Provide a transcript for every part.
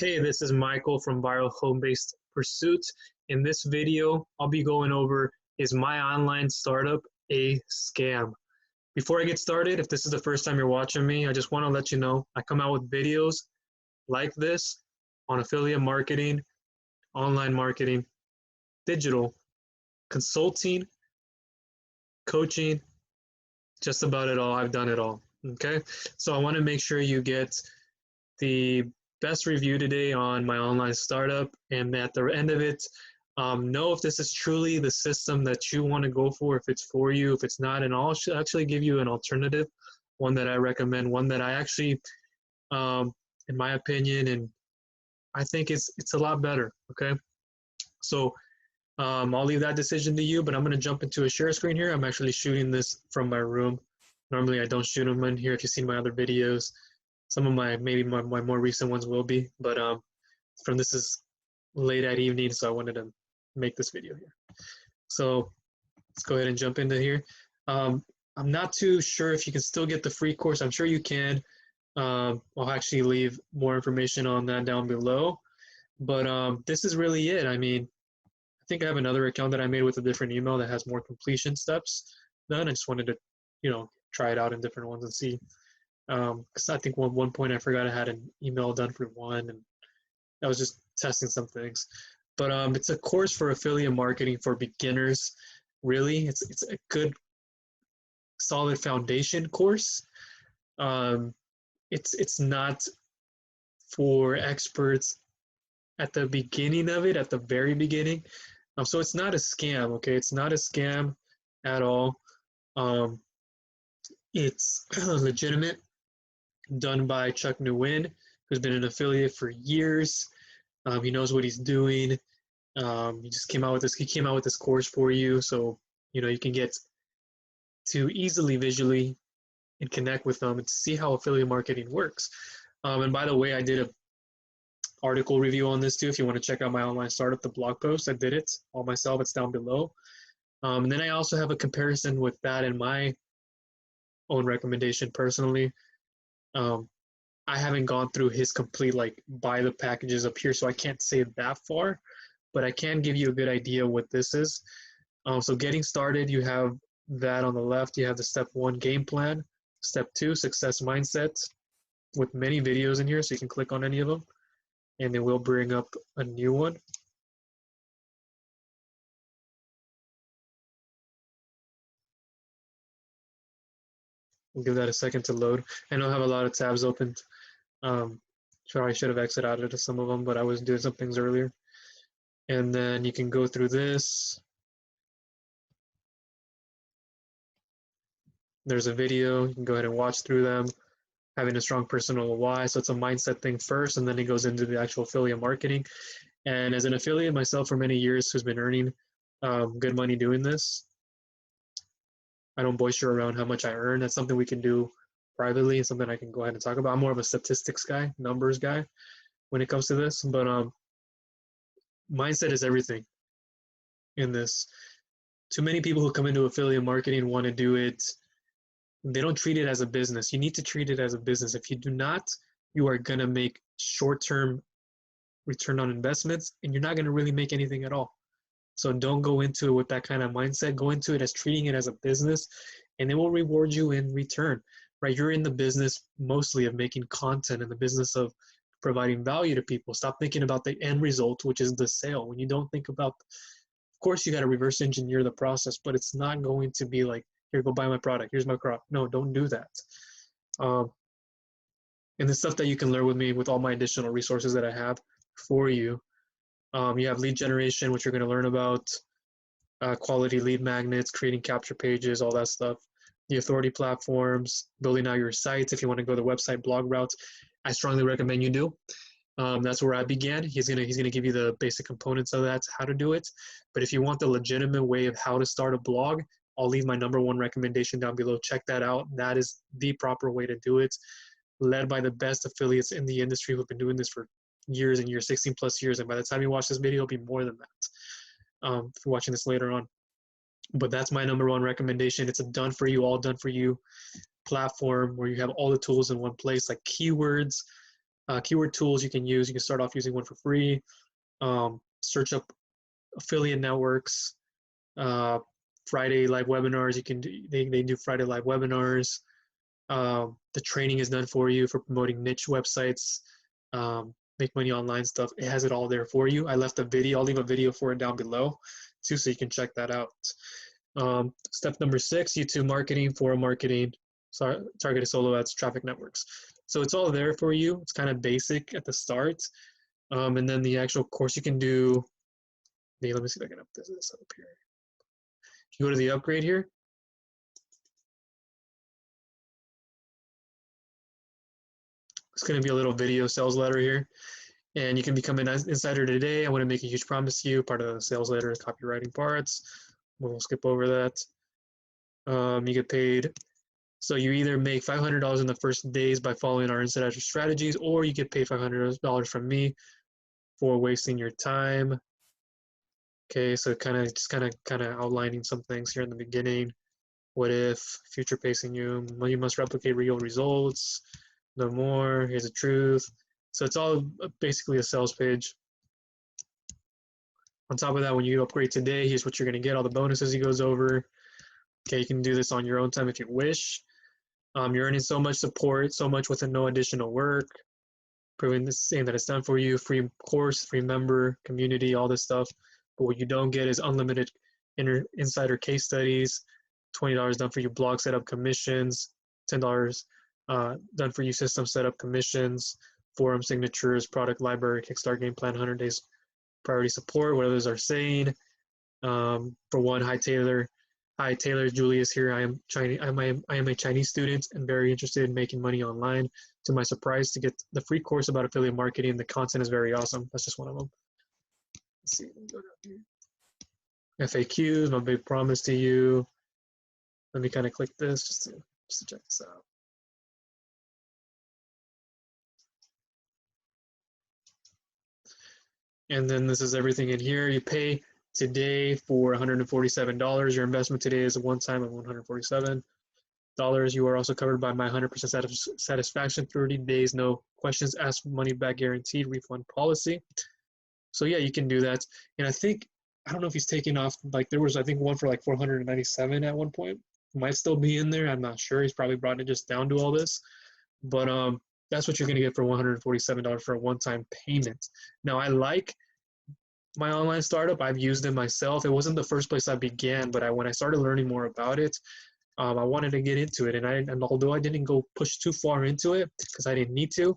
Hey, this is Michael from Viral Home-Based Pursuits. In this video, I'll be going over, is my online startup a scam? Before I get started, if this is the first time you're watching me, I just want to let you know I come out with videos like this on affiliate marketing, online marketing, digital, consulting, coaching, just about it all. I've done it all. Okay, so I want to make sure you get the best review today on my online startup, and at the end of it, know if this is truly the system that you want to go for, if it's for you, if it's not, and I'll actually give you an alternative, one that I recommend, one that I actually, in my opinion, and I think it's a lot better. Okay, so I'll leave that decision to you, but I'm going to jump into a share screen here. I'm actually shooting this from my room. Normally I don't shoot them in here. If you've seen my other videos, some of my more recent ones will be, but from this is late at evening, so I wanted to make this video here. So let's go ahead and jump into here. I'm not too sure if you can still get the free course. I'm sure you can. I'll actually leave more information on that down below. But this is really it. I mean, I think I have another account that I made with a different email that has more completion steps done. I just wanted to, try it out in different ones and see. Because I think one point I forgot I had an email done for one, and I was just testing some things. But it's a course for affiliate marketing for beginners. Really, it's a good, solid foundation course. It's not for experts at the beginning of it, at the very beginning. So it's not a scam. Okay, it's not a scam at all. It's legitimate, done by Chuck Nguyen, who's been an affiliate for years. He knows what he's doing. He just came out with this. He came out with this course for you, so you can get to easily visually and connect with them and see how affiliate marketing works. And by the way, I did a article review on this too. If you want to check out my online startup, the blog post, I did it all myself. It's down below. And then I also have a comparison with that and my own recommendation personally. I haven't gone through his complete buy the packages up here, so I can't say that far, but I can give you a good idea what this is. So getting started, you have that on the left. You have the step 1 game plan, step 2 success mindset, with many videos in here, so you can click on any of them, and then we'll bring up a new one. We'll give that a second to load. I know I have a lot of tabs opened. Sure, I should have exited out of some of them, but I was doing some things earlier. And then you can go through this. There's a video. You can go ahead and watch through them. Having a strong personal why. So it's a mindset thing first, and then it goes into the actual affiliate marketing. And as an affiliate myself for many years who's been earning good money doing this, I don't boister around how much I earn. That's something we can do privately, and something I can go ahead and talk about. I'm more of a statistics guy, numbers guy when it comes to this. But mindset is everything in this. Too many people who come into affiliate marketing want to do it. They don't treat it as a business. You need to treat it as a business. If you do not, you are going to make short-term return on investments, and you're not going to really make anything at all. So don't go into it with that kind of mindset. Go into it as treating it as a business, and they will reward you in return, right? You're in the business mostly of making content, in the business of providing value to people. Stop thinking about the end result, which is the sale. When you don't think about, of course, you got to reverse engineer the process, but it's not going to be like, here, go buy my product. Here's my crop. No, don't do that. And the stuff that you can learn with me with all my additional resources that I have for you. You have lead generation, which you're going to learn about, quality lead magnets, creating capture pages, all that stuff. The authority platforms, building out your sites. If you want to go the website blog routes, I strongly recommend you do. That's where I began. He's gonna give you the basic components of that, how to do it. But if you want the legitimate way of how to start a blog, I'll leave my #1 recommendation down below. Check that out. That is the proper way to do it. Led by the best affiliates in the industry who've been doing this for years and years, 16 plus years. And by the time you watch this video, it'll be more than that. If you're watching this later on. But that's my #1 recommendation. It's a done for you, all done for you platform where you have all the tools in one place, like keywords, keyword tools you can use. You can start off using one for free. Search up affiliate networks, Friday live webinars. You can do, they do Friday live webinars. The training is done for you for promoting niche websites, make money online stuff. It has it all there for you. I left a video. I'll leave a video for it down below too, so you can check that out. Step number 6, YouTube marketing, forum marketing, targeted solo ads, traffic networks. So it's all there for you. It's kind of basic at the start. And then the actual course you can do, let me see if I can up this up here. If you go to the upgrade here, it's going to be a little video sales letter here. And you can become an insider today. I want to make a huge promise to you. Part of the sales letter is copywriting parts. We'll skip over that. You get paid. So you either make $500 in the first days by following our insider strategies, or you get paid $500 from me for wasting your time. Okay, so kind of outlining some things here in the beginning. What if, future pacing you must replicate real results. No more, here's the truth. So it's all basically a sales page. On top of that, when you upgrade today, here's what you're going to get, all the bonuses he goes over. Okay, you can do this on your own time if you wish. You're earning so much support, so much with no additional work, proving this, saying that it's done for you, free course, free member, community, all this stuff. But what you don't get is unlimited insider case studies, $20 done for you blog setup commissions, $10 done for you system setup commissions, forum signatures, product library, Kickstart game plan, 100 days priority support, what others are saying. For one, hi Taylor, Julius here. I am a Chinese student and very interested in making money online. To my surprise, to get the free course about affiliate marketing, the content is very awesome. That's just one of them. Let's see, go down here. FAQs, my big promise to you. Let me kind of click this just to check this out. And then this is everything in here. You pay today for $147. Your investment today is a one-time of $147. You are also covered by my 100% satisfaction, 30 days, no questions asked, money back guaranteed, refund policy. So yeah, you can do that. And I think, I don't know if he's taking off, like there was, I think one for like 497 at one point. Might still be in there. I'm not sure. He's probably brought it just down to all this. But that's what you're going to get for $147 for a one-time payment. Now, I like my online startup. I've used it myself. It wasn't the first place I began, but when I started learning more about it, I wanted to get into it. And although I didn't go push too far into it because I didn't need to,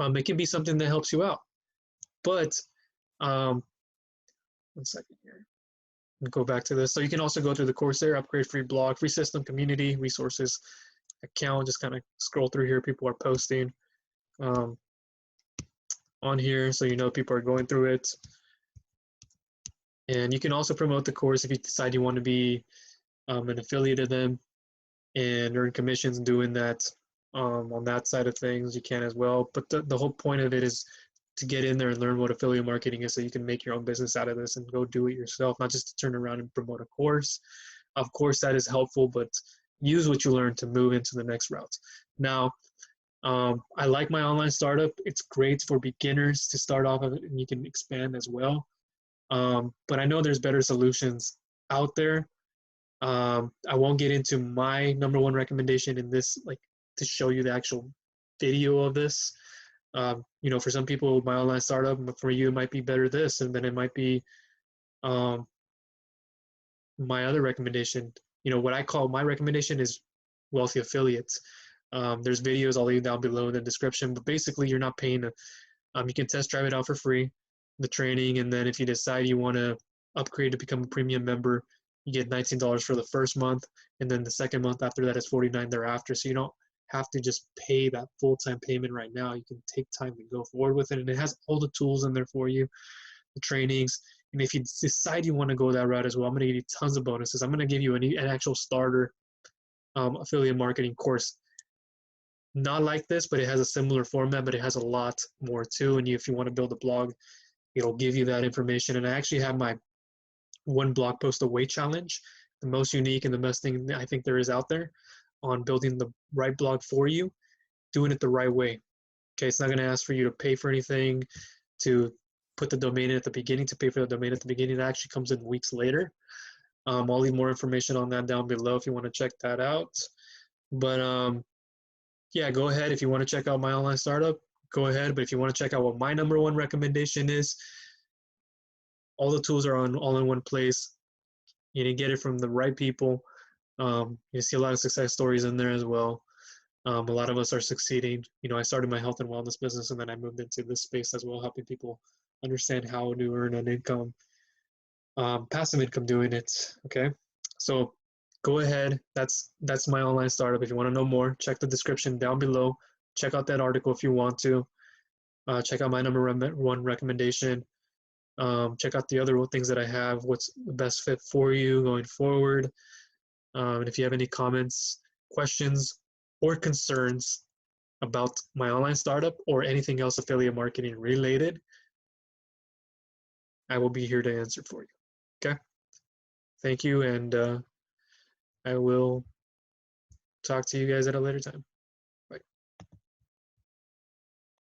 it can be something that helps you out. But 1 second here. Go back to this. So you can also go through the course there, upgrade, free blog, free system, community, resources, account. Just kind of scroll through here. People are posting on here, so you know people are going through it. And you can also promote the course if you decide you want to be an affiliate of them and earn commissions doing that on that side of things. You can as well. But the whole point of it is to get in there and learn what affiliate marketing is so you can make your own business out of this and go do it yourself, not just to turn around and promote a course. Of course, that is helpful, but use what you learn to move into the next route. Now, I like my online startup. It's great for beginners to start off of it, and you can expand as well. But I know there's better solutions out there. I won't get into my number one recommendation in this, like to show you the actual video of this. You know, for some people, my online startup, but for you, it might be better this, and then it might be my other recommendation. You know, what I call my recommendation is wealthy affiliates. There's videos I'll leave down below in the description, but basically you're not paying. You can test drive it out for free, the training, and then if you decide you want to upgrade to become a premium member, you get $19 for the first month, and then the second month after that is $49 thereafter. So you don't have to just pay that full-time payment right now. You can take time to go forward with it, and it has all the tools in there for you, the trainings. And if you decide you want to go that route as well, I'm going to give you tons of bonuses. I'm going to give you an actual starter affiliate marketing course. Not like this, but it has a similar format, but it has a lot more too. And if you want to build a blog, it'll give you that information. And I actually have my one blog post away challenge, the most unique and the best thing I think there is out there on building the right blog for you, doing it the right way. Okay, it's not going to ask for you to pay for anything, to put the domain in at the beginning, to pay for the domain at the beginning. That actually comes in weeks later. I'll leave more information on that down below if you want to check that out. But yeah, go ahead. If you want to check out my online startup, go ahead. But if you want to check out what my number one recommendation is, all the tools are all in one place. You can get it from the right people. You see a lot of success stories in there as well. A lot of us are succeeding. You know, I started my health and wellness business, and then I moved into this space as well, helping people understand how to earn an income, passive income doing it. Okay, so go ahead. That's my online startup. If you want to know more, check the description down below. Check out that article if you want to. Check out my number one recommendation. Check out the other things that I have. What's the best fit for you going forward? And if you have any comments, questions, or concerns about my online startup or anything else affiliate marketing related, I will be here to answer for you. Okay? Thank you, and I will talk to you guys at a later time.